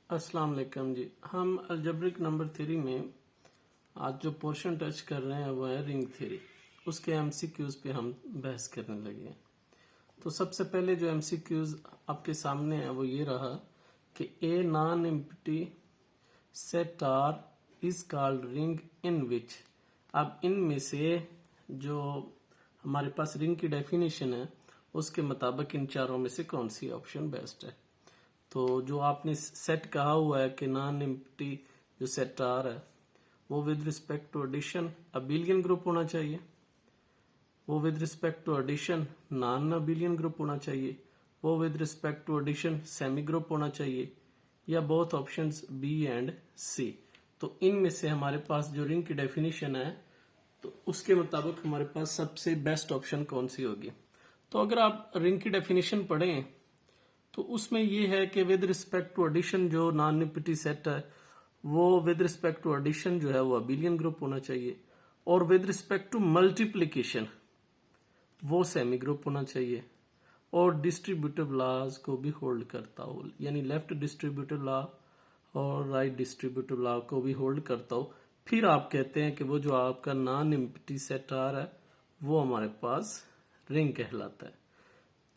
अस्सलाम वालेकुम जी। हम अलजेब्रिक नंबर थ्योरी में आज जो पोर्शन टच कर रहे हैं वो है रिंग थ्योरी। उसके एमसीक्यूज पे हम बहस करने लगे हैं। तो सबसे पहले जो एमसीक्यूज आपके सामने है वो ये रहा कि a non empty set R is called ring in which. अब इनमें से जो हमारे पास रिंग की डेफिनेशन है उसके मुताबिक इन चारों में से कौन सी ऑप्शन बेस्ट है। तो जो आपने सेट कहा हुआ है कि नॉन एम्प्टी जो सेट आर है वो with respect to addition abelian group होना चाहिए, वो with respect to addition non abelian group होना चाहिए, वो with respect to addition semigroup होना चाहिए, या both options B and C. तो इनमें से हमारे पास जो रिंग की डेफिनेशन है तो उसके मुताबिक हमारे पास सबसे बेस्ट ऑप्शन कौन सी होगी। तो अगर आप रिंग की डेफिनेशन पढ़ें तो उसमें ये है कि विद रिस्पेक्ट टू एडिशन जो नॉन एम्प्टी सेट है वो विद रिस्पेक्ट टू एडिशन जो है वो अबिलियन ग्रुप होना चाहिए, और विद रिस्पेक्ट टू मल्टीप्लिकेशन वो सेमी ग्रुप होना चाहिए, और डिस्ट्रीब्यूटिव लॉज को भी होल्ड करता हो, यानी लेफ्ट डिस्ट्रीब्यूटिव लॉ और राइट डिस्ट्रीब्यूटिव लॉ को भी होल्ड करता हो। फिर आप कहते हैं कि वो जो आपका नॉन एम्प्टी सेट आ रहा है वो हमारे पास रिंग कहलाता है।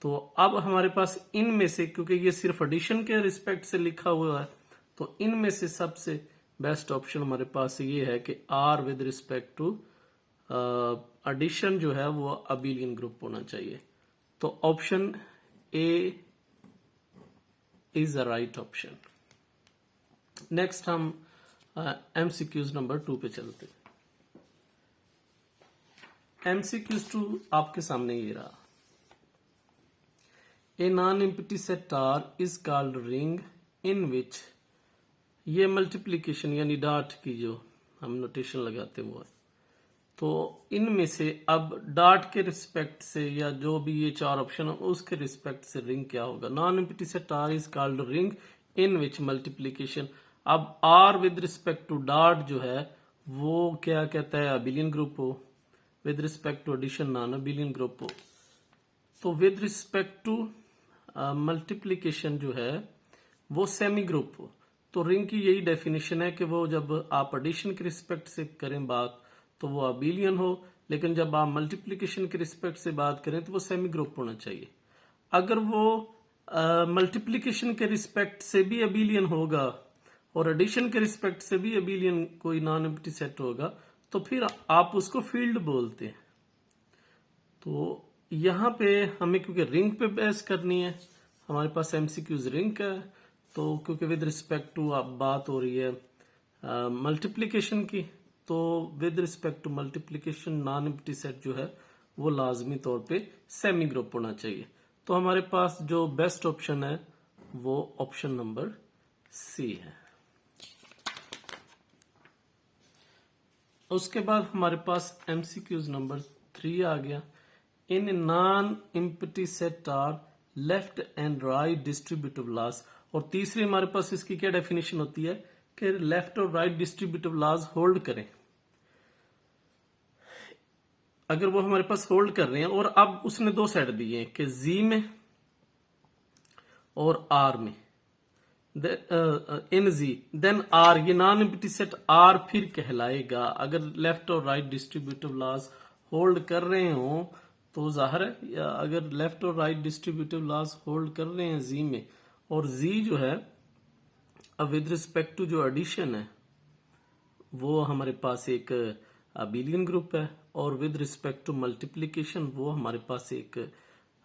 तो अब हमारे पास इनमें से, क्योंकि ये सिर्फ एडिशन के रिस्पेक्ट से लिखा हुआ है, तो इनमें से सबसे बेस्ट ऑप्शन हमारे पास ये है कि R with respect to addition जो है वो अबिलियन ग्रुप होना चाहिए। तो option A is the right option. Next हम एमसीक्यूज नंबर 2 पे चलते हैं। एमसीक्यूज 2 आपके सामने ये रहा। A non empty set R is called ring in which, ये मल्टीप्लीकेशन यानी डॉट की जो हम नोटेशन लगाते हैं वो है। तो इनमें से अब डॉट के रिस्पेक्ट से या जो भी ये चार ऑप्शन है उसके रिस्पेक्ट से रिंग क्या होगा। Non empty set R is called ring in which multiplication. अब R with respect to dot जो है वो क्या कहता है, अबिलियन ग्रुप हो, with respect to addition non abelian group हो। तो विद रिस्पेक्ट टू मल्टीप्लीकेशन जो है वो सेमी ग्रुप हो। तो रिंग की यही डेफिनेशन है कि वो जब आप एडिशन के रिस्पेक्ट से करें बात तो वो अबिलियन हो, लेकिन जब आप मल्टीप्लीकेशन के रिस्पेक्ट से बात करें तो वो सेमी ग्रुप होना चाहिए। अगर वो मल्टीप्लीकेशन के रिस्पेक्ट से भी अबिलियन होगा और एडिशन के रिस्पेक्ट से भी अबिलियन कोई नॉन एम्प्टी सेट होगा तो फिर आप उसको फील्ड बोलते हैं। तो यहाँ पे हमें क्योंकि रिंग पे बहस करनी है, हमारे पास एमसीक्यूज रिंग का है, तो क्योंकि विद रिस्पेक्ट टू अब बात हो रही है मल्टीप्लिकेशन की, तो with respect to multiplication non empty set जो है वो लाजमी तौर पे सेमी ग्रुप होना चाहिए। तो हमारे पास जो बेस्ट ऑप्शन है वो ऑप्शन नंबर सी है। उसके बाद हमारे पास एमसीक्यूज नंबर 3 आ गया। In non empty set R left and right distributive laws, और तीसरी हमारे पास इसकी क्या डेफिनेशन होती है कि लेफ्ट और राइट डिस्ट्रीब्यूटिव लॉज होल्ड करें। अगर वो हमारे पास होल्ड कर रहे हैं और अब उसने दो सेट दिए हैं कि जी में और आर में, इन जी देन आर, ये नॉन एम्प्टी सेट आर फिर कहलाएगा। अगर लेफ्ट और राइट डिस्ट्रीब्यूटिव लॉज होल्ड कर रहे हो तो जाहिर है, अगर लेफ्ट और राइट डिस्ट्रीब्यूटिव लॉज होल्ड कर रहे हैं जी में, और जी जो है अब विद रिस्पेक्ट टू जो एडिशन है वो हमारे पास एक अबिलियन ग्रुप है, और विद रिस्पेक्ट टू मल्टीप्लिकेशन वो हमारे पास एक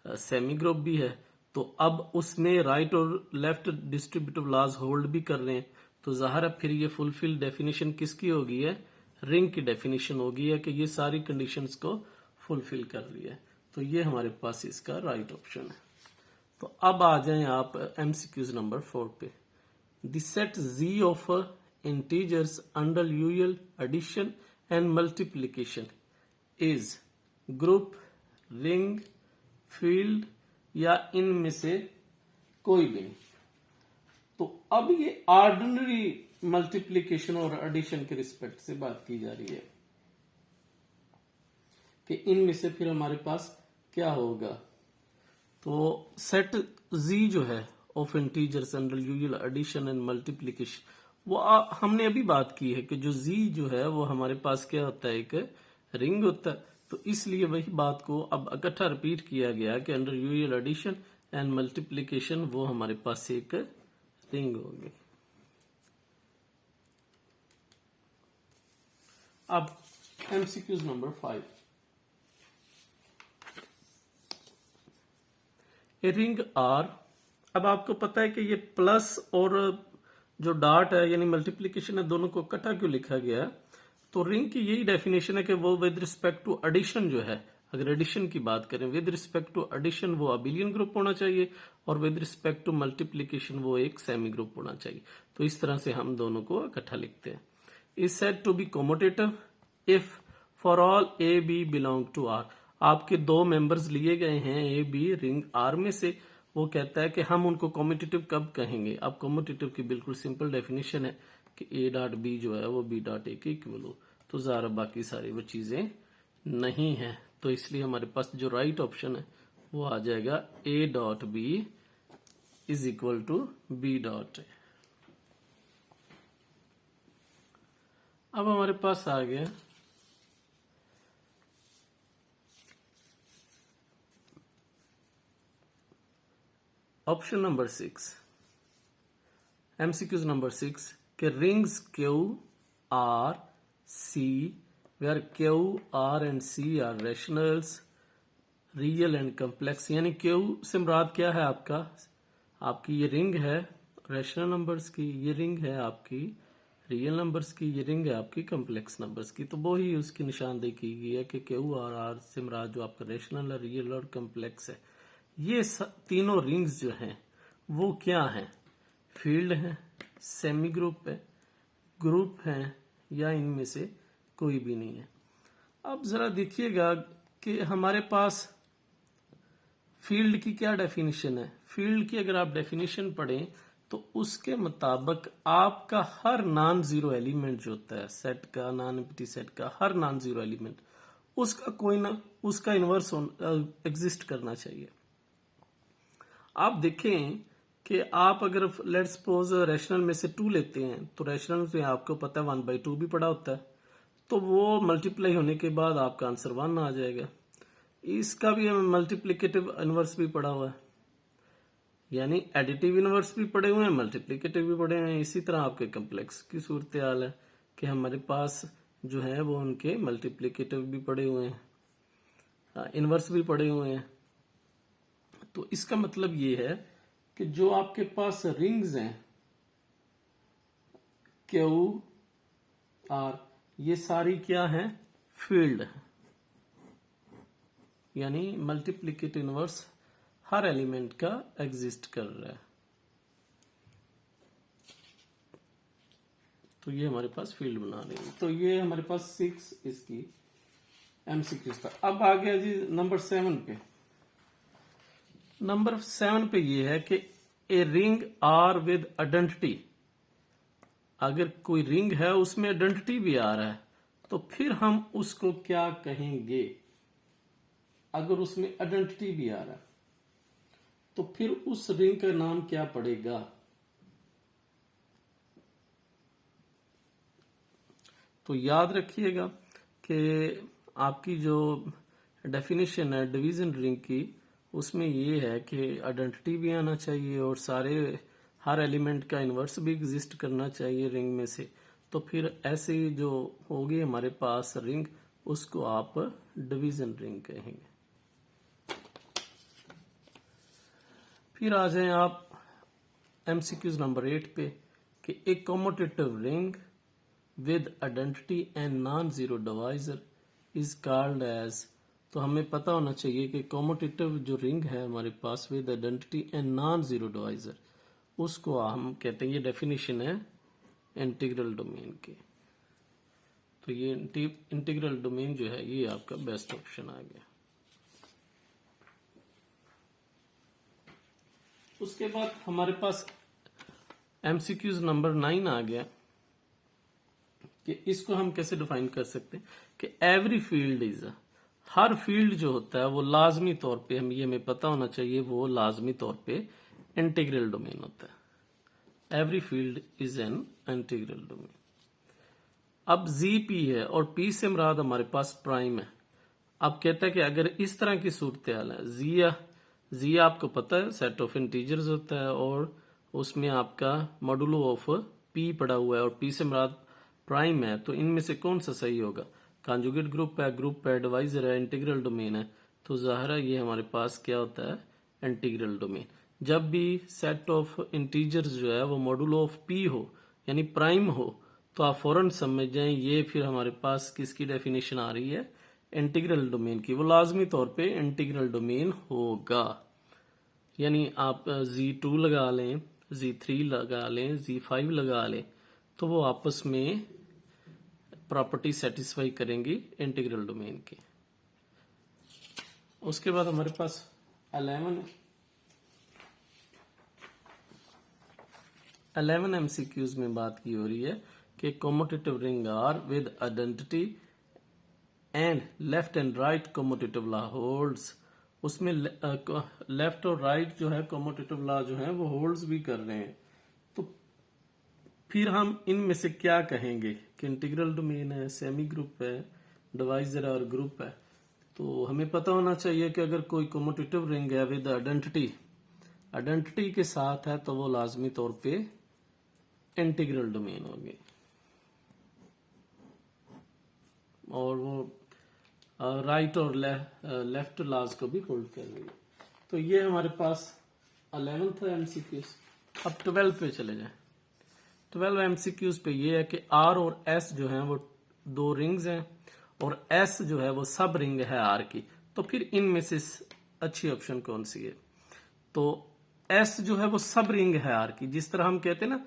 सेमी ग्रुप भी है। तो अब उसमें राइट और लेफ्ट डिस्ट्रीब्यूटिव लॉज होल्ड भी कर रहे हैं, तो जाहिर है फिर ये फुलफिल डेफिनेशन किसकी होगी है, रिंग की डेफिनेशन होगी है कि ये सारी कंडीशंस को फुलफिल कर रही है। तो ये हमारे पास इसका राइट ऑप्शन है। तो अब आ जाएं आप एमसीक्यूज नंबर 4 पे। The set G of integers under usual addition and multiplication is group, ring, field या इनमें से कोई भी नहीं। तो अब ये ऑर्डिनरी मल्टीप्लिकेशन और एडिशन के रिस्पेक्ट से बात की जा रही है कि इनमें से फिर हमारे पास क्या होगा। तो सेट जी जो है of integers under usual addition and multiplication, वो हमने अभी बात की है कि जो z जो है वो हमारे पास क्या होता है, एक रिंग होता है। तो इसलिए वही बात को अब इकट्ठा रिपीट किया गया कि under usual addition and multiplication वो हमारे पास एक रिंग होगी। अब MCQs number 5, a ring R. अब आपको पता है कि ये प्लस और जो डॉट है यानी मल्टीप्लिकेशन है, दोनों को इकट्ठा क्यों लिखा गया है? तो रिंग की यही डेफिनेशन है कि वो विद रिस्पेक्ट टू एडिशन जो है, अगर एडिशन की बात करें, विद रिस्पेक्ट टू एडिशन वो अबिलियन ग्रुप होना चाहिए और विद रिस्पेक्ट टू मल्टीप्लिकेशन वो एक सेमी ग्रुप होना चाहिए। तो इस तरह से हम दोनों को इकट्ठा लिखते हैं। Is said to be commutative if for all a b belong to R. आपके दो मेंबर्स लिए गए हैं ए बी रिंग आर में से, वो कहता है कि हम उनको कॉम्यूटेटिव कब कहेंगे। अब कॉम्यूटेटिव की बिल्कुल सिंपल डेफिनेशन है कि ए डॉट बी जो है वो बी डॉट ए के इक्वल हो। तो ज़रा बाकी सारी वो चीजें नहीं है, तो इसलिए हमारे पास जो राइट ऑप्शन है वो आ जाएगा A dot B is equal to B dot A. अब हमारे पास आ गया ऑप्शन नंबर 6, एमसीक्यूज नंबर 6 के rings Q R C where Q R and C are rationals real and complex. यानी क्यू से मुराद क्या है आपकी ये रिंग है रैशनल नंबर्स की, ये रिंग है आपकी रियल नंबर्स की, ये रिंग है आपकी कम्प्लेक्स नंबर्स की। तो वो ही उसकी निशानदेही की गई है कि क्यू और आर से मुराद जो आपका रैशनल है, रियल और कम्प्लेक्स है। ये तीनों रिंग्स जो हैं वो क्या हैं? फील्ड है, सेमी ग्रुप है या इनमें से कोई भी नहीं है। अब जरा देखिएगा कि हमारे पास फील्ड की क्या डेफिनेशन है। फील्ड की अगर आप डेफिनेशन पढ़ें तो उसके मुताबिक आपका हर नॉन जीरो एलिमेंट जो होता है सेट का, नॉन एम्प्टी सेट का हर नॉन जीरो एलिमेंट, उसका कोई ना उसका इनवर्स एग्जिस्ट करना चाहिए। आप देखें कि आप अगर लेट सपोज रैशनल में से 2 लेते हैं तो रैशनल में आपको पता है 1/2 भी पड़ा होता है, तो वो मल्टीप्लाई होने के बाद आपका आंसर 1 आ जाएगा। इसका भी मल्टीप्लिकेटिव इनवर्स भी पड़ा हुआ है, यानी एडिटिव इनवर्स भी पड़े हुए हैं, मल्टीप्लिकेटिव भी पड़े हुए हैं। इसी तरह आपके कम्प्लेक्स की सूरत हाल है कि हमारे पास जो है वो उनके मल्टीप्लिकेटिव भी पड़े हुए हैं, इनवर्स भी पड़े हुए हैं। तो इसका मतलब ये है कि जो आपके पास रिंग्स हैं क्यू आर, ये सारी क्या हैं? फील्ड है, यानी मल्टीप्लिकेटिव इनवर्स हर एलिमेंट का एग्जिस्ट कर रहा है। तो ये हमारे पास फील्ड बना रही है। तो ये हमारे पास 6 इसकी एमसीक्यू था। अब आ गया जी नंबर 7 पे। नंबर 7 पे ये है कि a ring R with identity. अगर कोई रिंग है उसमें आइडेंटिटी भी आ रहा है तो फिर हम उसको क्या कहेंगे? अगर उसमें आइडेंटिटी भी आ रहा है तो फिर उस रिंग का नाम क्या पड़ेगा? तो याद रखिएगा कि आपकी जो डेफिनेशन है डिवीजन रिंग की, उसमें ये है कि आइडेंटिटी भी आना चाहिए और हर एलिमेंट का इनवर्स भी एग्जिस्ट करना चाहिए रिंग में से। तो फिर ऐसे जो होगी हमारे पास रिंग, उसको आप डिवीजन रिंग कहेंगे। फिर आ जाएं आप एमसीक्यूज नंबर 8 पे कि एक commutative ring with identity and non zero divisor is called as. तो हमें पता होना चाहिए कि कॉम्यूटेटिव जो रिंग है हमारे पास with identity and non zero divisor, उसको हम कहते हैं, ये डेफिनेशन है इंटीग्रल डोमेन की। तो ये इंटीग्रल डोमेन जो है ये आपका बेस्ट ऑप्शन आ गया। उसके बाद हमारे पास एमसीक्यूज नंबर 9 आ गया कि इसको हम कैसे डिफाइन कर सकते हैं कि every field is, her field जो होता है वो लाजमी तौर पे, हमें पता होना चाहिए, वो लाजमी तौर पे इंटीग्रल डोमेन होता है। Every field is an integral domain. अब जी पी है और पी से मुराद हमारे पास प्राइम है। अब कहता है कि अगर इस तरह की सूरत हाल है, जी आपको पता है सेट ऑफ इंटीजर्स होता है और उसमें आपका मॉडुलो ऑफ पी पड़ा हुआ है और पी से मुराद प्राइम है, तो इनमें से कौन सा सही होगा? कॉन्जुगेट ग्रुप है, डिवाइजर है, इंटीग्रल डोमेन है, तो जाहिर है ये हमारे पास क्या होता है? Integral domain. जब भी सेट ऑफ इंटीजर्स जो है वो मॉडुलो ऑफ पी हो यानी प्राइम हो, तो आप फौरन समझ जाएं ये फिर हमारे पास किसकी डेफिनेशन आ रही है? इंटीग्रल डोमेन की। वो लाजमी तौर पे इंटीग्रल डोमेन होगा। यानी आप Z2 लगा लें, Z3 लगा लें, Z5 लगा लें, तो वो आपस में प्रॉपर्टी सेटिस्फाई करेंगी इंटीग्रल डोमेन की। उसके बाद हमारे पास 11 MCQs में बात की हो रही है कि commutative ring R with identity and left and right commutative law holds. उसमें लेफ्ट और राइट जो है कॉम्यूटेटिव लॉ जो है वो होल्ड्स भी कर रहे हैं। तो फिर हम इनमें से क्या कहेंगे कि इंटीग्रल डोमेन है, सेमी ग्रुप है, डिवाइजर और ग्रुप है? तो हमें पता होना चाहिए कि अगर कोई कॉम्यूटेटिव रिंग है विद आइडेंटिटी के साथ है तो वो लाजमी तौर पे इंटीग्रल डोमेन होगी और वो राइट और लेफ्ट लॉज को भी होल्ड कर रही है। तो ये हमारे पास 11 था एमसीक्यूज। अब 12 पे चले जाएं। 12 एमसीक्यूज पे ये है कि आर और एस जो है वो दो रिंग्स हैं और एस जो है वो सब रिंग है आर की। तो फिर इनमें से अच्छी ऑप्शन कौन सी है? तो एस जो है वो सब रिंग है आर की। जिस तरह हम कहते हैं ना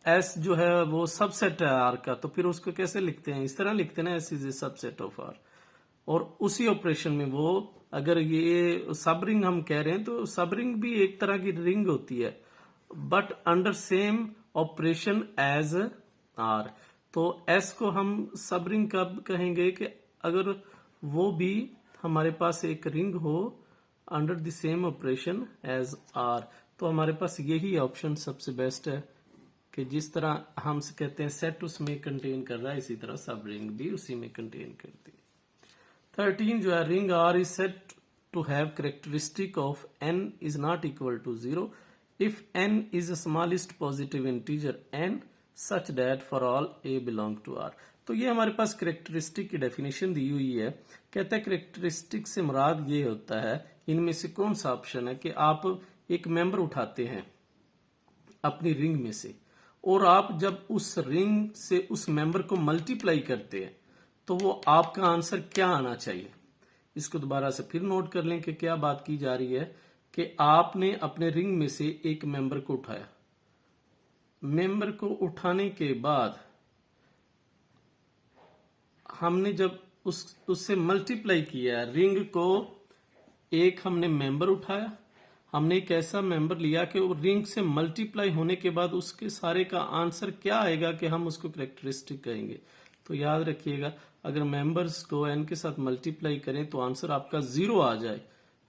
एस जो है वो सबसेट है आर का, तो फिर उसको कैसे लिखते हैं? इस तरह लिखते हैं ना, S is a subset of R. और उसी ऑपरेशन में वो अगर ये सब रिंग हम कह रहे हैं तो सब रिंग भी एक तरह की रिंग होती है but under same operation as R. तो एस को हम सब रिंग कब कहेंगे? कि अगर वो भी हमारे पास एक रिंग हो under the same operation as R. तो हमारे पास यही ऑप्शन सबसे बेस्ट है कि जिस तरह हम कहते हैं सेट उसमें कंटेन कर रहा है, इसी तरह सब रिंग भी उसी में कंटेन करती है। 13 जो है, ring R is set to have characteristic of n is not equal to 0 if n is smallest positive integer n such that for all a belong to r। तो ये हमारे पास कैरेक्टरिस्टिक की डेफिनेशन दी हुई है। कहता है कैरेक्टरिस्टिक से मुराद ये होता है, इनमें से कौन सा ऑप्शन है कि आप एक मेंबर उठाते हैं अपनी रिंग में से और आप जब उस रिंग से उस मेंबर को मल्टीप्लाई करते हैं तो वो आपका आंसर क्या आना चाहिए? इसको दोबारा से फिर नोट कर लें कि क्या बात की जा रही है कि आपने अपने रिंग में से एक मेंबर को उठाया। मेंबर को उठाने के बाद हमने जब उससे मल्टीप्लाई किया रिंग को, एक हमने मेंबर उठाया, हमने एक ऐसा मेंबर लिया कि वो रिंग से मल्टीप्लाई होने के बाद उसके सारे का आंसर क्या आएगा कि हम उसको कैरेक्टरिस्टिक कहेंगे। तो याद रखिएगा, अगर मेंबर्स को n के साथ मल्टीप्लाई करें तो आंसर आपका 0 आ जाए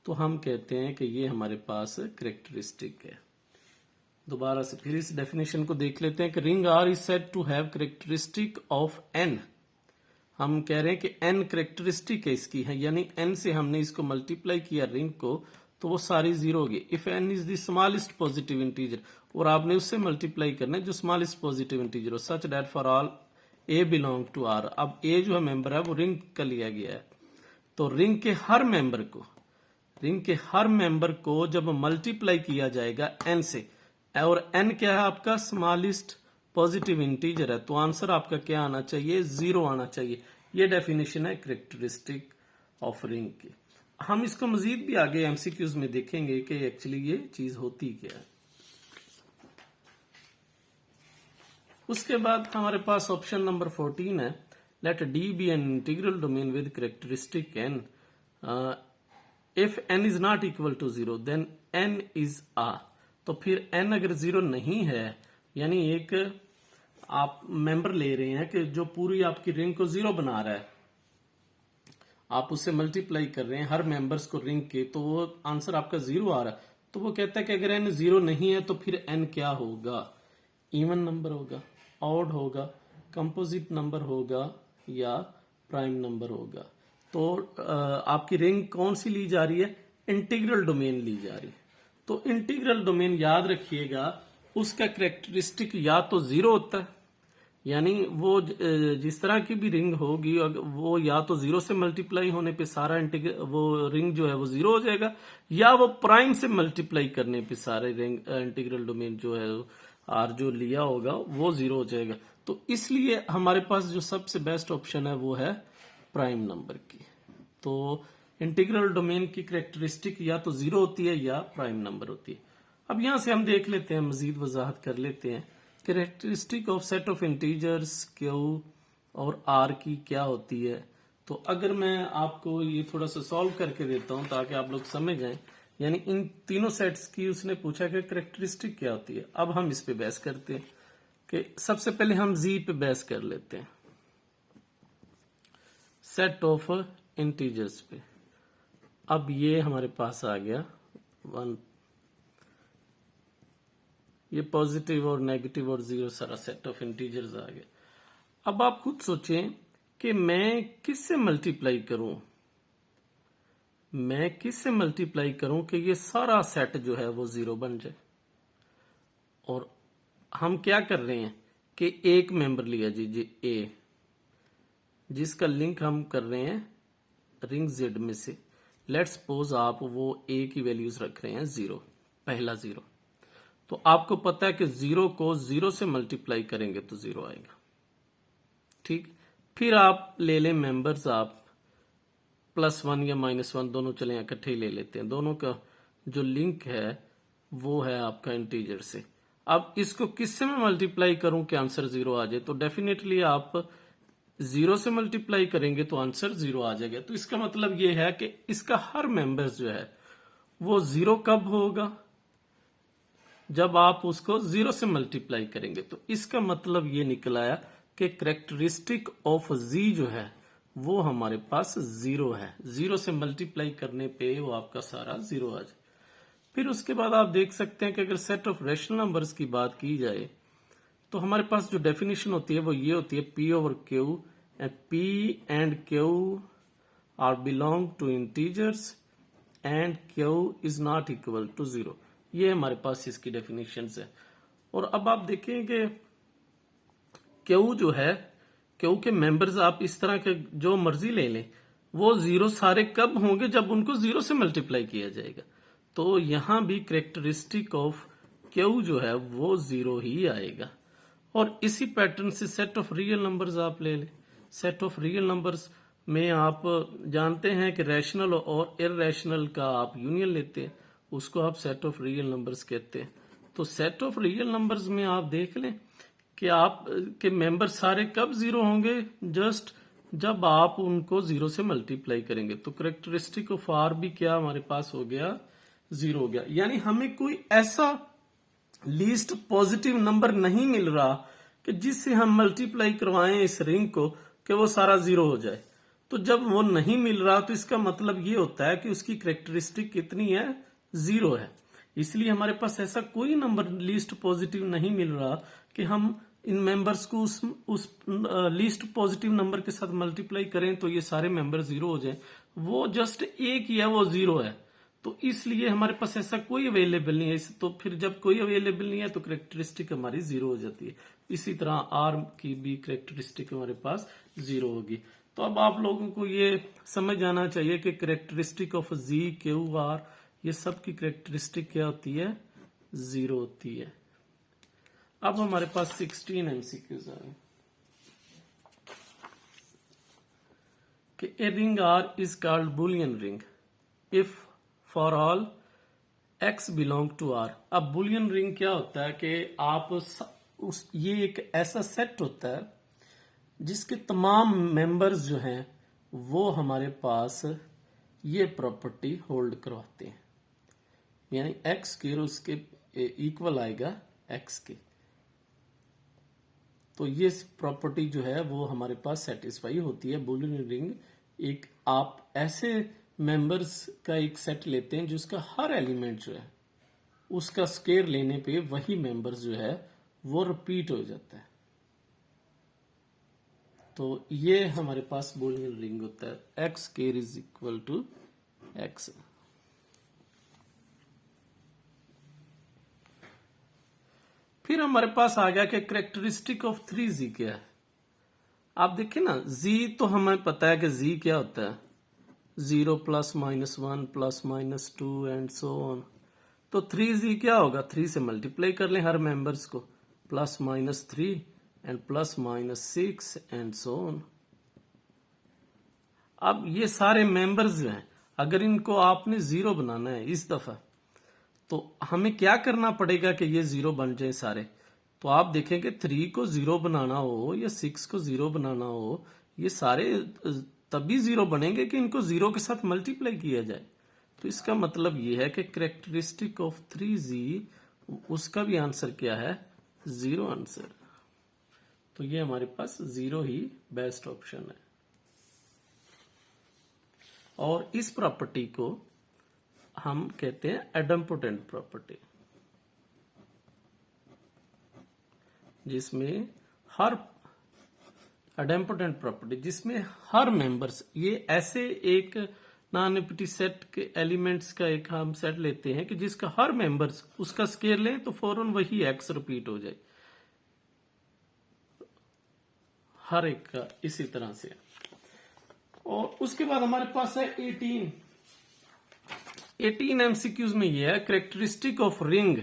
तो हम कहते हैं कि ये हमारे पास कैरेक्टरिस्टिक है। दोबारा से फिर इस डेफिनेशन को देख लेते हैं कि ring R is said to have characteristic of n। हम कह रहे हैं कि n कैरेक्टरिस्टिक है इसकी है, यानी n से हमने इसको मल्टीप्लाई किया रिंग को तो वो सारी 0 होगी। If n is the smallest positive integer, और आपने उससे मल्टीप्लाई करना है जो स्मॉलेस्ट पॉजिटिव इंटीजर हो, such that for all a belong to r। अब a जो है मेंबर है वो रिंग का लिया गया है, तो रिंग के हर मेंबर को जब मल्टीप्लाई किया जाएगा n से, और n क्या है आपका? स्मॉलेस्ट पॉजिटिव इंटीजर है, तो आंसर आपका क्या आना चाहिए? 0 आना चाहिए। ये डेफिनेशन है कैरेक्टरिस्टिक ऑफ रिंग की। हम इसको मजीद भी आगे एमसीक्यूज में देखेंगे कि एक्चुअली ये चीज होती क्या है। उसके बाद हमारे पास ऑप्शन नंबर 14 है, let D be an integral domain with characteristic n if n is not equal to 0 then n is r। तो फिर n अगर 0 नहीं है, यानी एक आप मेंबर ले रहे हैं कि जो पूरी आपकी रिंग को 0 बना रहा है, आप उससे मल्टीप्लाई कर रहे हैं हर मेंबर्स को रिंग के, तो वो आंसर आपका 0 आ रहा है, तो वो कहता है कि अगर n 0 नहीं है तो फिर n क्या होगा, इवन नंबर होगा, ऑड होगा, कंपोजिट नंबर होगा या प्राइम नंबर होगा। तो आपकी रिंग कौन सी ली जा रही है, इंटीग्रल डोमेन ली जा रही है। तो इंटीग्रल डोमेन याद रखिएगा, उसका करेक्टरिस्टिक या तो 0 होता है, यानी वो जिस तरह की भी रिंग होगी वो या तो 0 से मल्टीप्लाई होने पे सारा वो रिंग जो है वो 0 हो जाएगा, या वो प्राइम से मल्टीप्लाई करने पे सारे रिंग इंटीग्रल डोमेन जो है आर जो लिया होगा वो 0 हो जाएगा। तो इसलिए हमारे पास जो सबसे बेस्ट ऑप्शन है वो है प्राइम नंबर की। तो इंटीग्रल डोमेन की करेक्टरिस्टिक या तो 0 होती है या प्राइम नंबर होती है। अब यहां से हम देख लेते हैं, मजीद वजाहत कर लेते हैं characteristic of set of integers Q और आर की क्या होती है। तो अगर मैं आपको ये थोड़ा सा सॉल्व करके देता हूं ताकि आप लोग समझ जाएं, यानी इन तीनों सेट्स की उसने पूछा कि कैरेक्टरिस्टिक क्या होती है। अब हम इस पे बहस करते हैं कि सबसे पहले हम जी पे बहस कर लेते हैं, सेट ऑफ इंटीजर्स पे। अब ये हमारे पास आ गया 1, ये पॉजिटिव और नेगेटिव और 0 सारा सेट ऑफ इंटीजर्स आ गया। अब आप खुद सोचें कि मैं किससे मल्टीप्लाई करूं, मैं किससे मल्टीप्लाई करूं कि ये सारा सेट जो है वो 0 बन जाए। और हम क्या कर रहे हैं कि एक मेंबर लिया जी ए, जिसका लिंक हम कर रहे हैं रिंग जेड में से। लेट्स सपोज आप वो ए की वैल्यूज रख रहे हैं 0, पहला 0। तो आपको पता है कि 0 को 0 से मल्टीप्लाई करेंगे तो 0 आएगा, ठीक। फिर आप ले लें मेंबर्स, आप +1 या -1 दोनों चले इकट्ठे ही ले लेते हैं। दोनों का जो लिंक है वो है आपका इंटीजर से। अब इसको किससे मैं मल्टीप्लाई करूं कि आंसर 0 आ जाए, तो डेफिनेटली आप 0 से मल्टीप्लाई करेंगे तो आंसर 0 आ जाएगा। तो इसका मतलब ये है कि इसका हर मेंबर्स जो है वो 0 कब होगा, जब आप उसको 0 से मल्टीप्लाई करेंगे। तो इसका मतलब ये निकल आया कि करेक्टरिस्टिक ऑफ जी जो है वो हमारे पास 0 है। 0 से मल्टीप्लाई करने पे वो आपका सारा 0 आ जाए। फिर उसके बाद आप देख सकते हैं कि अगर सेट ऑफ रैशनल नंबर्स की बात की जाए तो हमारे पास जो डेफिनेशन होती है वो ये होती है P over Q, and P and Q are belong to integers and Q is not equal to 0। ये हमारे पास इसकी डेफिनेशन है। और अब आप देखें कि Q जो है, Q के मेंबर्स आप इस तरह के जो मर्जी ले लें, वो 0 सारे कब होंगे, जब उनको 0 से मल्टीप्लाई किया जाएगा। तो यहां भी करेक्टरिस्टिक ऑफ Q जो है वो 0 ही आएगा। और इसी पैटर्न से सेट ऑफ रियल नंबर्स आप ले लें। सेट ऑफ रियल नंबर्स में आप जानते हैं कि रैशनल और इररेशनल का आप यूनियन लेते हैं, उसको आप सेट ऑफ रियल नंबर्स कहते हैं। तो सेट ऑफ रियल नंबर्स में आप देख लें कि आप के मेंबर सारे कब 0 होंगे, जस्ट जब आप उनको 0 से मल्टीप्लाई करेंगे। तो करेक्टरिस्टिक ऑफ आर भी क्या हमारे पास हो गया, 0 हो गया। यानी हमें कोई ऐसा लीस्ट पॉजिटिव नंबर नहीं मिल रहा कि जिससे हम मल्टीप्लाई करवाएं इस रिंग को कि वो सारा 0 हो जाए। तो जब वो नहीं मिल रहा तो इसका मतलब ये होता है कि उसकी करेक्टरिस्टिक कितनी है, 0 है। इसलिए हमारे पास ऐसा कोई नंबर लीस्ट पॉजिटिव नहीं मिल रहा कि हम इन मेंबर्स को उस लीस्ट पॉजिटिव नंबर के साथ मल्टीप्लाई करें तो ये सारे मेंबर 0 हो जाएं। वो जस्ट एक ही है, वो 0 है। तो इसलिए हमारे पास ऐसा कोई अवेलेबल नहीं है। तो फिर जब कोई अवेलेबल नहीं है तो करेक्टरिस्टिक हमारी 0 हो जाती है। इसी तरह आर की भी करेक्टरिस्टिक हमारे पास 0 होगी। तो अब आप लोगों को ये समझ आना चाहिए कि characteristic of G, Q, R, ये सब की करेक्टरिस्टिक क्या होती है, 0 होती है। अब हमारे पास 16 एमसीक्यूज आ गए कि a ring R is called Boolean ring if for all x belong to r। अब बुलियन रिंग क्या होता है कि आप ये एक ऐसा सेट होता है जिसके तमाम मेंबर्स जो हैं वो हमारे पास ये प्रॉपर्टी होल्ड करवाते हैं, यानी x के उसके इक्वल आएगा x के। तो ये प्रॉपर्टी जो है वो हमारे पास सेटिस्फाई होती है। बुलियन रिंग एक आप ऐसे मेंबर्स का एक सेट लेते हैं जिसका हर एलिमेंट जो है उसका स्क्वायर लेने पे वही मेंबर्स जो है वो रिपीट हो जाता है। तो ये हमारे पास बूलियन रिंग होता है, X square is equal to X. फिर हमारे पास आ गया कि कैरेक्टरिस्टिक ऑफ 3z क्या है। आप देखिए ना, z तो हमें पता है कि z क्या होता है, 0 plus minus 1 plus minus 2 and so on. तो 3z क्या होगा, 3 से मल्टीप्लाई कर लें हर मेंबर्स को, plus minus 3 and plus minus 6 and so on. अब ये सारे मेंबर्स जो हैं, अगर इनको आपने 0 बनाना है इस दफा, तो हमें क्या करना पड़ेगा कि ये 0 बन जाए सारे। तो आप देखेंगे 3 को 0 बनाना हो या 6 को 0 बनाना हो, ये सारे तभी 0 बनेंगे कि इनको 0 के साथ मल्टीप्लाई किया जाए। तो इसका मतलब ये है कि कैरेक्टरिस्टिक ऑफ 3z, उसका भी आंसर क्या है, 0 आंसर। तो ये हमारे पास 0 ही बेस्ट ऑप्शन है। और इस प्रॉपर्टी को हम कहते हैं एडम्पोटेंट प्रॉपर्टी, जिसमें हर एडम्पोटेंट प्रॉपर्टी जिसमें हर मेंबर्स, ये ऐसे एक नॉन एम्प्टी सेट के एलिमेंट्स का एक हम सेट लेते हैं कि जिसका हर मेंबर्स उसका स्केयर लें तो फौरन वही एक्स रिपीट हो जाए, हर एक का इसी तरह से। और उसके बाद हमारे पास है 18 एमसीक्यूज में ये है, characteristic of ring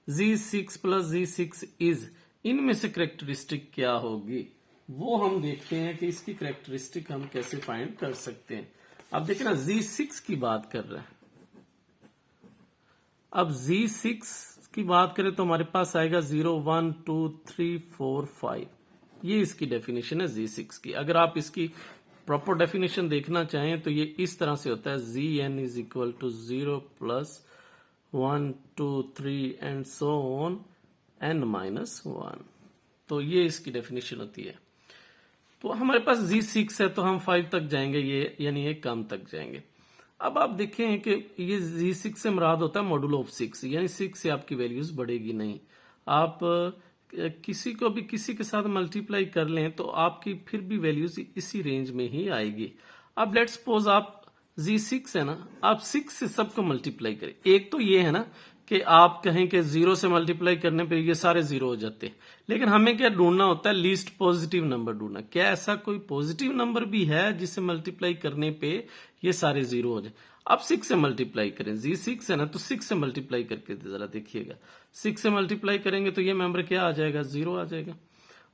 Z6 plus Z6 is, इनमें से कैरेक्टरिस्टिक क्या होगी वो हम देखते हैं कि इसकी कैरेक्टरिस्टिक हम कैसे फाइंड कर सकते हैं। अब देखिए ना, Z6 की बात कर रहे हैं। अब Z6 की बात करें तो हमारे पास आएगा 0 1 2 3 4 5, ये इसकी डेफिनेशन है Z6 की। अगर आप इसकी प्रॉपर डेफिनेशन देखना चाहें तो ये इस तरह से होता है, Zn is equal to 0 plus 1 2 3 and so on n minus 1। तो ये इसकी डेफिनेशन होती है। तो हमारे पास Z6 है तो हम 5 तक जाएंगे, ये यानी ये कम तक जाएंगे। अब आप देखें कि ये Z6 से मुराद होता है मॉडुलो ऑफ 6, यानी 6 से आपकी वैल्यूज बढ़ेगी नहीं। आप किसी को भी किसी के साथ मल्टीप्लाई कर लें तो आपकी फिर भी वैल्यूज इसी रेंज में ही आएगी। अब लेट्स सपोज आप Z6 है ना, आप 6 से सबको मल्टीप्लाई करें। एक तो ये है ना कि आप कहें कि 0 से मल्टीप्लाई करने पे ये सारे 0 हो जाते हैं, लेकिन हमें क्या ढूंढना होता है, लीस्ट पॉजिटिव नंबर ढूंढना। क्या ऐसा कोई पॉजिटिव नंबर भी है जिसे मल्टीप्लाई करने पे ये सारे 0 हो जाए। अब 6 से मल्टीप्लाई करें, Z6 है ना, तो 6 से मल्टीप्लाई करके जरा देखिएगा। 6 से मल्टीप्लाई करेंगे तो ये मेंबर क्या आ जाएगा, 0 आ जाएगा।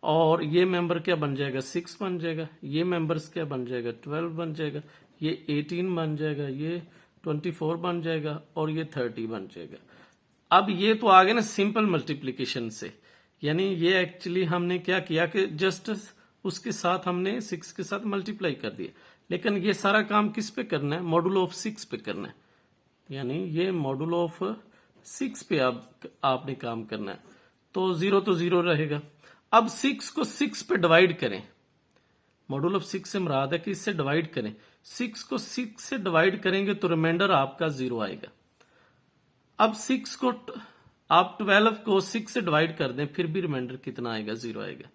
और ये मेंबर क्या बन जाएगा, 6 बन जाएगा। ये मेंबर्स क्या बन जाएगा, 12 बन जाएगा। ये 18 बन जाएगा, ये 24 बन जाएगा और ये 30 बन जाएगा। अब ये तो आ गया ना सिंपल मल्टीप्लीकेशन से, यानी ये एक्चुअली हमने क्या किया कि जस्ट उसके साथ हमने 6 के साथ मल्टीप्लाई कर दिया। लेकिन ये सारा काम किस पे करना है, मॉडुलो ऑफ 6 पे करना है, यानी ये मॉडुलो ऑफ 6 पे आपने काम करना है। तो 0 तो 0 रहेगा। अब 6 को 6 पे डिवाइड करें, मॉडुलो ऑफ 6 से मुराद है कि इससे डिवाइड करें। 6 को 6 से डिवाइड करेंगे तो रिमाइंडर आपका 0 आएगा। अब 6 को आप 12 को 6 से डिवाइड कर दें, फिर भी रिमाइंडर कितना आएगा, 0 आएगा।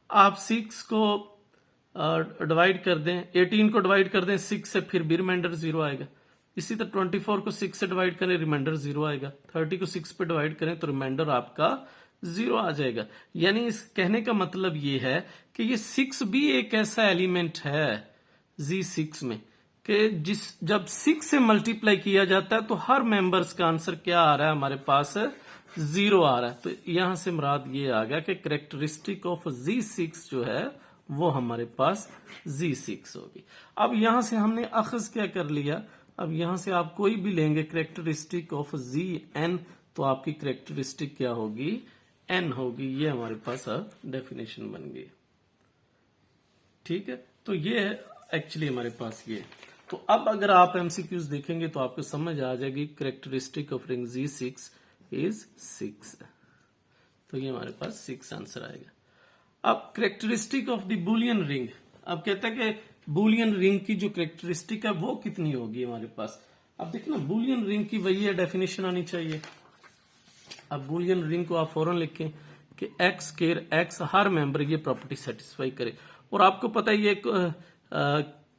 आप 6 को डिवाइड कर दें, 18 को डिवाइड कर दें 6 से, फिर भी रिमाइंडर 0 आएगा। इसी तरह 24 को 6 से डिवाइड करें, रिमाइंडर 0 आएगा। 30 को 6 पे डिवाइड करें तो रिमाइंडर आपका 0 आ जाएगा। यानी इस कहने का मतलब ये है कि ये 6 भी एक ऐसा एलिमेंट है Z6 में कि जब 6 से मल्टीप्लाई किया जाता है तो हर मेंबर्स का आंसर क्या आ रहा है, हमारे पास 0 आ रहा है। तो यहां से मुराद ये आ गया कि कैरेक्टरिस्टिक ऑफ Z6 जो है वो हमारे पास Z6 होगी। अब यहां से हमने अखज क्या कर लिया, अब यहां से आप कोई भी लेंगे कैरेक्टरिस्टिक ऑफ Zn, तो आपकी कैरेक्टरिस्टिक क्या होगी, n होगी। ये हमारे पास अब डेफिनेशन बन गई। ठीक है, तो ये है एक्चुअली हमारे पास ये। तो अब अगर आप एमसीक्यूज देखेंगे तो आपको समझ आ जाएगी characteristic of ring Z6 is 6। तो ये हमारे पास 6 आंसर आएगा। अब characteristic of the Boolean ring, अब कहते हैं कि बुलियन रिंग की जो कैरेक्टरिस्टिक है वो कितनी होगी हमारे पास। अब देखना, बुलियन रिंग की वही है डेफिनेशन आनी चाहिए। अब बुलियन रिंग को आप फौरन लिखें कि एक्स केयर एक्स हर मेंबर ये प्रॉपर्टी सेटिस्फाई करे। और आपको पता है ये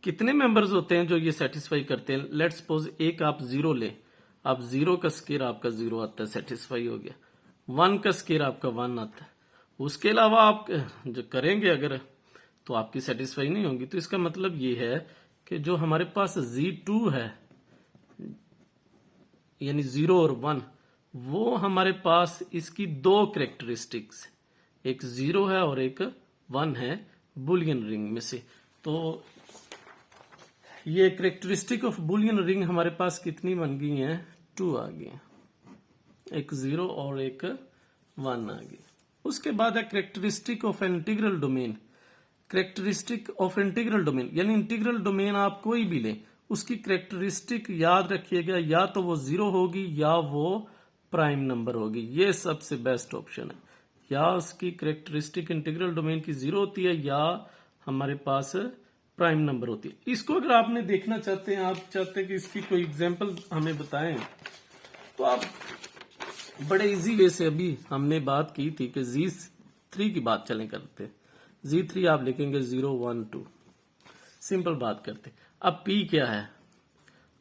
कितने मेंबर्स होते हैं जो ये सेटिस्फाई करते हैं। लेट्स सपोज एक आप 0 ले, आप 0 का स्केयर आपका 0 आता है, सेटिस्फाई हो गया। 1 का स्केयर आपका 1 आता है। उसके अलावा आप जो करेंगे अगर तो आपकी सेटिस्फाई नहीं होगी। तो इसका मतलब ये है कि जो हमारे पास Z2 है यानी 0 और 1, वो हमारे पास इसकी दो कैरेक्टरिस्टिक्स, एक 0 है और एक 1 है बुलियन रिंग में से। तो ये कैरेक्टरिस्टिक ऑफ बुलियन रिंग हमारे पास कितनी बन गई है? 2 आ गई, एक 0 और एक 1 आ गई। उसके बाद है characteristic of integral domain. Characteristic of integral domain यानी इंटीग्रल डोमेन आप कोई भी लें, उसकी कैरेक्टरिस्टिक याद रखिएगा, या तो वो 0 होगी या वो प्राइम नंबर होगी। ये सबसे बेस्ट ऑप्शन है। या उसकी कैरेक्टरिस्टिक इंटीग्रल डोमेन की 0 होती है या हमारे पास प्राइम नंबर होती है। इसको अगर आपने देखना चाहते हैं, आप चाहते हैं कि इसकी कोई एग्जांपल हमें बताएं, तो आप बड़े इजी वे से, अभी हमने बात की थी कि Z3 की बात चलें करते। Z3 आप लिखेंगे 0 1 2, सिंपल बात करते। अब P क्या है,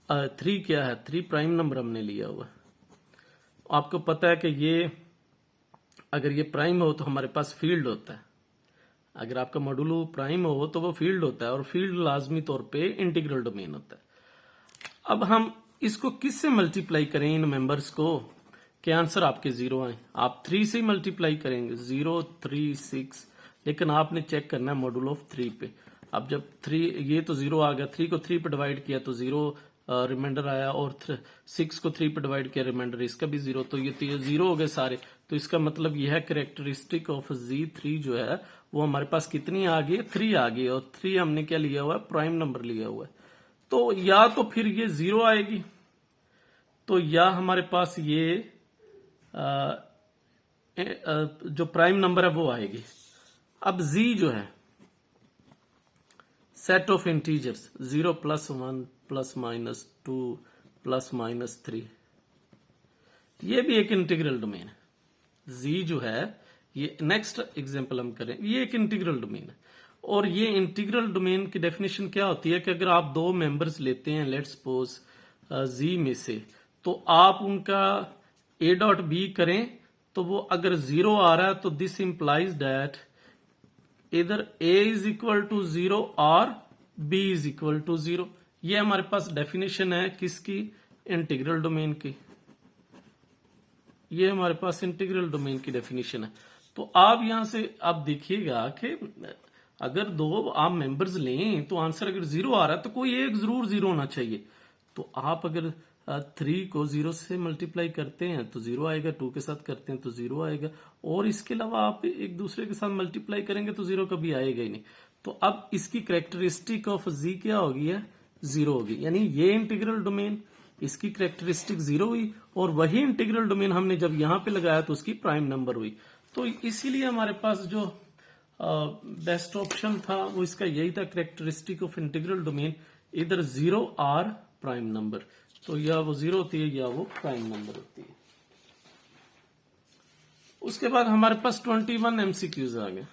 3 क्या है? 3 प्राइम नंबर हमने लिया हुआ। आपको पता है कि ये अगर ये प्राइम हो तो हमारे पास फील्ड होता है। अगर आपका मॉड्यूलो प्राइम हो तो वो फील्ड होता है, और फील्ड लाजमी तौर पे इंटीग्रल डोमेन होता है। अब हम इसको किससे मल्टीप्लाई करें इन मेंबर्स को कि आंसर आपके 0 आए? आप 3 से मल्टीप्लाई करेंगे, 0 3 6, लेकिन आपने चेक करना है मॉड्यूल ऑफ 3 पे। अब जब 3, ये तो 0 आ गया, 3 को 3 पे डिवाइड किया तो 0 रिमाइंडर आया, और 6 को 3 पे डिवाइड किया रिमाइंडर, इसका भी 0, तो ये 0 हो गए सारे। तो इसका मतलब यह है कैरेक्टरिस्टिक ऑफ Z3 जो है वो हमारे पास कितनी आ गई? 3 आ गई, और 3 हमने क्या लिया हुआ है? प्राइम नंबर लिया हुआ है। तो या तो फिर ये 0 आएगी, तो या हमारे पास ये जो प्राइम नंबर है वो आएगी। अब Z जो है सेट ऑफ इंटीजर्स 0 + 1 ± 2 ± 3, ये भी एक इंटीग्रल डोमेन है। Z जो है, ये नेक्स्ट एग्जांपल हम करें, ये एक इंटीग्रल डोमेन है। और ये इंटीग्रल डोमेन की डेफिनेशन क्या होती है कि अगर आप दो मेंबर्स लेते हैं लेट्स सपोज Z में से, तो आप उनका A.B करें, तो वो अगर 0 आ रहा है तो दिस इंप्लाइज दैट इधर A = 0 और B = 0। ये हमारे पास डेफिनेशन है किसकी? इंटीग्रल डोमेन की। ये हमारे पास इंटीग्रल डोमेन की डेफिनेशन है। तो आप यहां से आप देखिएगा कि अगर दो आप मेंबर्स लें तो आंसर अगर 0 आ रहा है तो कोई एक जरूर 0 होना चाहिए। तो आप अगर 3 को 0 से मल्टीप्लाई करते हैं तो 0 आएगा, 2 के साथ करते हैं तो 0 आएगा, और इसके अलावा आप एक दूसरे के साथ मल्टीप्लाई करेंगे तो 0 कभी आएगा ही नहीं। तो अब इसकी कैरेक्टरिस्टिक ऑफ Z क्या होगी? है 0 होगी। यानी ये इंटीग्रल डोमेन, इसकी कैरेक्टरिस्टिक 0 हुई, और वही इंटीग्रल डोमेन हमने जब यहां पे लगाया तो उसकी प्राइम नंबर हुई। तो इसीलिए हमारे पास जो बेस्ट ऑप्शन था वो इसका यही था, कैरेक्टरिस्टिक ऑफ इंटीग्रल डोमेन इधर 0 और प्राइम नंबर। तो या वो 0 होती है या वो प्राइम नंबर होती है। उसके बाद हमारे पास 21 MCQs आ गए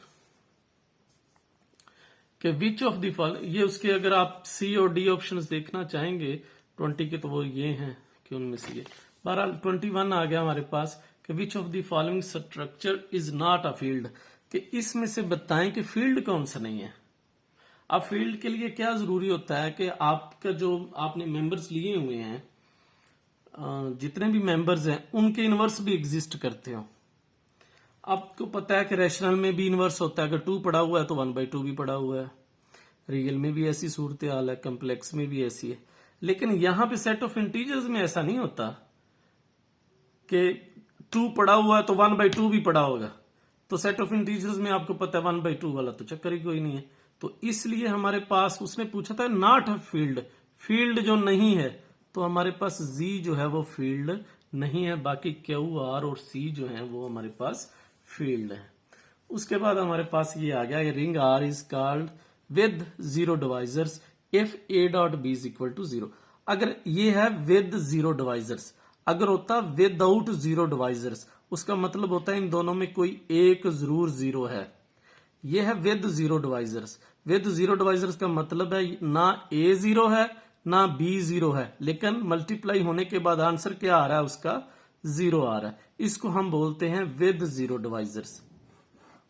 कि विच ऑफ द फॉलोइंग, ये उसके अगर आप C और D ऑप्शंस देखना चाहेंगे 20 के तो वो ये हैं कि उनमें से ये। बहरहाल 21 आ गया हमारे पास कि विच of the following structure is not a field, कि इसमें से बताएं कि फील्ड कौन सा नहीं है। अब फील्ड के लिए क्या जरूरी होता है कि आपका जो आपने मेंबर्स लिए हुए हैं, जितने भी मेंबर्स हैं उनके इनवर्स भी एग्जिस्ट करते हो। आपको पता है कि रैशनल में भी इनवर्स होता है, अगर 2 पड़ा हुआ है तो 1/2 भी पड़ा हुआ है। रियल में भी ऐसी सूरत हाल है, कम्प्लेक्स में भी ऐसी है। लेकिन यहां पे सेट ऑफ इंटीजर्स में ऐसा नहीं होता कि 2 पड़ा हुआ है तो 1/2 भी पड़ा होगा। तो सेट ऑफ इंटीजर्स में आपको पता है 1/2 वाला तो चक्कर ही कोई नहीं है। तो इसलिए हमारे पास उसने पूछा था नॉट अ फील्ड, फील्ड जो नहीं है, तो हमारे पास Z जो है वो फील्ड नहीं है, बाकी Q, R और C जो है वो हमारे पास फील्ड है। उसके बाद हमारे पास ये आ गया, ring R is called with 0 divisors if A.B = 0। अगर ये है विद 0 डिवाइजर्स, अगर होता विदाउट जीरो डिवाइजर्स, उसका मतलब होता है इन दोनों में कोई एक जरूर जीरो है। ये है with zero divisors. With zero divisors का मतलब है ना ए जीरो है ना बी जीरो है, लेकिन मल्टीप्लाई होने के बाद आंसर क्या आ रहा है, उसका जीरो आ रहा है। इसको हम बोलते हैं विद जीरो डिवाइजर्स।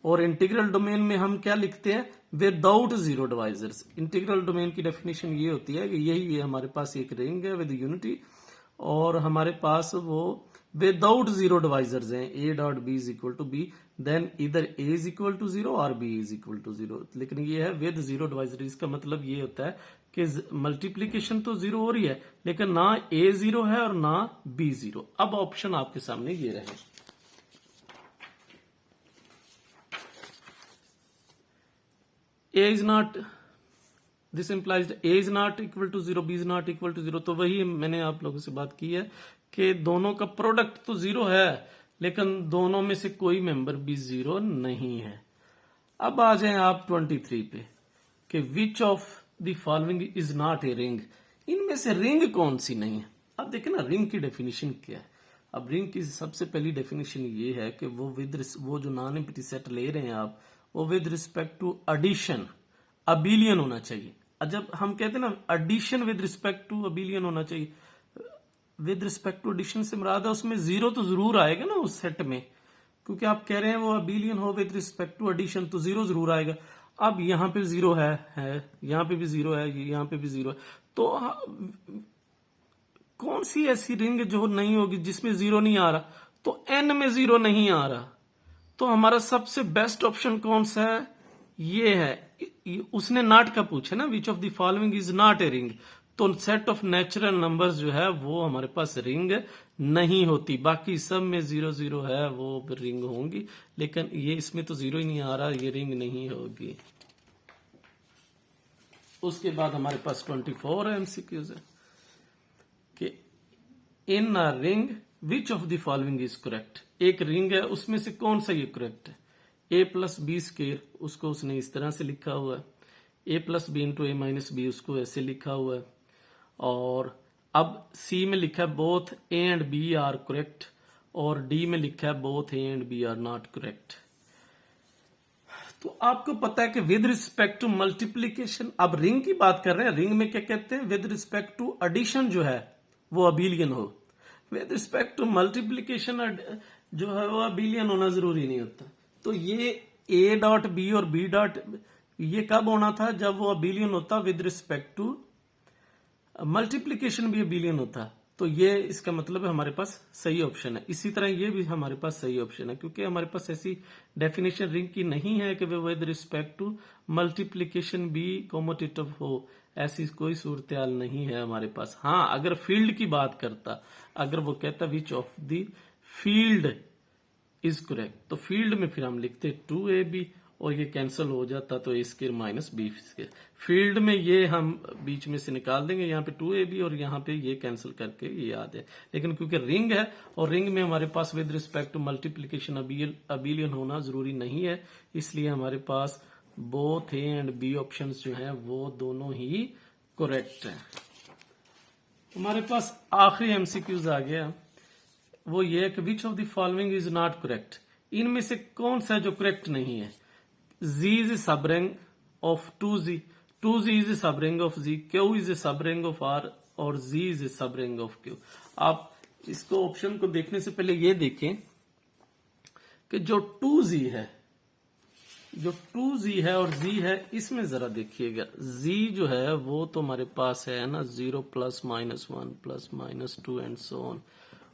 और इंटीग्रल डोमेन में हम क्या लिखते हैं, without zero divisors. Integral domain की डेफिनेशन ये होती है कि यही है, हमारे पास एक रिंग है विद यूनिटी और हमारे पास वो विदाउट जीरो डिवाइजर्स हैं, A dot B is equal to B, then इधर A is equal to zero और B is equal to zero. लेकिन ये है विद जीरो डिवाइजर। इसका मतलब ये होता है कि मल्टीप्लीकेशन तो जीरो हो रही है लेकिन ना ए जीरो है और ना बी जीरो। अब ऑप्शन आपके सामने ये रहे, a is not, this implies a is not equal to zero, b is not equal to zero. तो वही मैंने आप लोगों से बात की है कि दोनों का प्रोडक्ट तो जीरो है लेकिन दोनों में से कोई मेंबर भी जीरो नहीं है। अब आ जाएं आप 23 पे कि विच of the following is not a ring. इनमें से रिंग कौन सी नहीं है। अब देखें ना रिंग की डेफिनेशन क्या है। अब रिंग की सबसे पहली डेफिनेशन ये है कि वो जो नॉन एम्प्टी सेट ले रहे हैं आप, वो with respect to addition abelian होना चाहिए। जब हम कहते हैं ना addition with respect to abelian होना चाहिए, विद रिस्पेक्ट टू एडिशन से मुराद है उसमें जीरो तो जरूर आएगा ना उस सेट में, क्योंकि आप कह रहे हैं वो अबिलियन हो विद रिस्पेक्ट टू एडिशन, तो जीरो जरूर आएगा। अब यहां पे जीरो है यहां पे भी जीरो है, यहां पे भी जीरो है, तो कौन सी ऐसी रिंग जो नहीं होगी जिसमें जीरो नहीं आ रहा। तो एन में जीरो नहीं आ रहा, तो हमारा सबसे बेस्ट ऑप्शन कौन सा है, ये है। उसने नॉट का पूछा ना, विच of the following is not a ring, तो सेट ऑफ नेचुरल नंबर्स जो है वो हमारे पास रिंग नहीं होती। बाकी सब में जीरो जीरो है वो रिंग होंगी, लेकिन ये इसमें तो जीरो ही नहीं आ रहा, ये रिंग नहीं होगी। उसके बाद हमारे पास 24 है एमसीक्यूज है कि in a ring which of the following is correct. एक रिंग है उसमें से कौन सा ये करेक्ट है। ए प्लस बी स्केयर, उसको उसने इस तरह से लिखा हुआ है। ए प्लस बी इंटू ए माइनस बी, उसको ऐसे लिखा हुआ है। और अब सी में लिखा है both A and B are correct, और डी में लिखा है both A and B are not correct. तो आपको पता है कि विद रिस्पेक्ट टू मल्टीप्लीकेशन, अब रिंग की बात कर रहे हैं, रिंग में क्या कहते हैं, विद रिस्पेक्ट टू एडिशन जो है वो अबिलियन हो। विद रिस्पेक्ट टू मल्टीप्लीकेशन जो है वो अबिलियन होना जरूरी नहीं होता। तो ये ए डॉट बी और बी डॉट, ये कब होना था, जब वो अबिलियन होता विद रिस्पेक्ट टू मल्टीप्लीकेशन भी अबिलियन होता। तो ये इसका मतलब है हमारे पास सही ऑप्शन है। इसी तरह ये भी हमारे पास सही ऑप्शन है, क्योंकि हमारे पास ऐसी डेफिनेशन रिंग की नहीं है कि वे विद रिस्पेक्ट टू मल्टीप्लीकेशन भी कॉम्यूटेटिव हो, ऐसी कोई सूरत हाल नहीं है हमारे पास। हाँ, अगर फील्ड की बात करता, अगर वो कहता विच of the field is correct, तो फील्ड में फिर हम लिखते 2ab और ये कैंसिल हो जाता तो a square minus b square. Field में ये हम बीच में से निकाल देंगे, यहाँ पे 2ab और यहाँ पे ये कैंसिल करके ये आ जाए। लेकिन क्योंकि रिंग है और रिंग में हमारे पास with respect to multiplication abelian होना जरूरी नहीं है, इसलिए हमारे पास both A and b options जो हैं वो दोनों ही करेक्ट हैं। हमारे पास आखिरी एमसीक्यूज आ गया, वो ये है कि विच of the following is not correct. इनमें से कौन सा जो करेक्ट नहीं है। Z is a subring of 2Z, 2Z is a subring of Z, Q is a subring of R और Z is a subring of Q। आप इसको ऑप्शन को देखने से पहले ये देखें कि जो 2Z है, जो 2Z है और Z है, इसमें जरा देखिएगा। Z जो है वो तो हमारे पास है ना 0 plus minus 1 plus minus 2 and so on,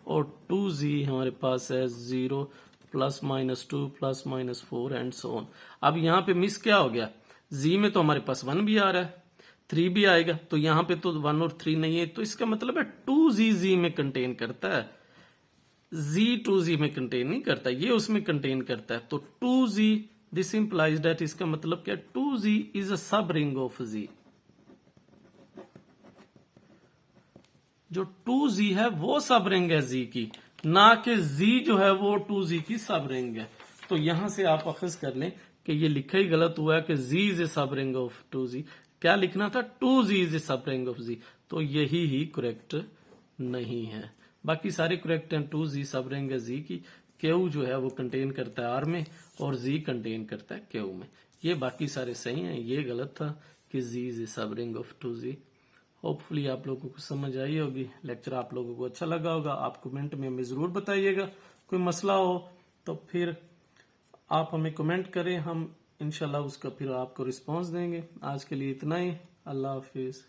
और 2Z हमारे पास है 0 plus minus 2 plus minus 4 and so on. अब यहाँ पे मिस क्या हो गया, Z में तो हमारे पास 1 भी आ रहा है, 3 भी आएगा, तो यहाँ पे तो 1 और 3 नहीं है, तो इसका मतलब है 2Z Z में कंटेन करता है, Z 2Z में कंटेन नहीं करता, ये उसमें कंटेन करता है। तो 2Z दिस इंप्लाइज दैट, इसका मतलब क्या, 2Z इज अ सब रिंग ऑफ Z। जो 2Z है वो सब रिंग है Z की, ना कि Z जो है वो 2Z की सब रिंग है। तो यहां से आप अखज कर लें कि ये लिखा ही गलत हुआ है कि Z इज ए सब रिंग ऑफ 2Z। क्या लिखना था, 2Z इज ए सब रिंग ऑफ Z। तो यही ही करेक्ट नहीं है। बाकी सारे करेक्ट हैं। 2Z सब रिंग है Z की। क्यू जो है वो कंटेन करता है आर में और Z कंटेन करता है क्यू में। ये बाकी सारे सही हैं। ये गलत था कि Z इज सब रिंग ऑफ 2Z। होपफुली आप लोगों को समझ आई होगी। लेक्चर आप लोगों को अच्छा लगा होगा। आप कमेंट में हमें जरूर बताइएगा। कोई मसला हो तो फिर आप हमें कमेंट करें, हम इंशाल्लाह उसका फिर आपको रिस्पांस देंगे। आज के लिए इतना ही। अल्लाह हाफिज।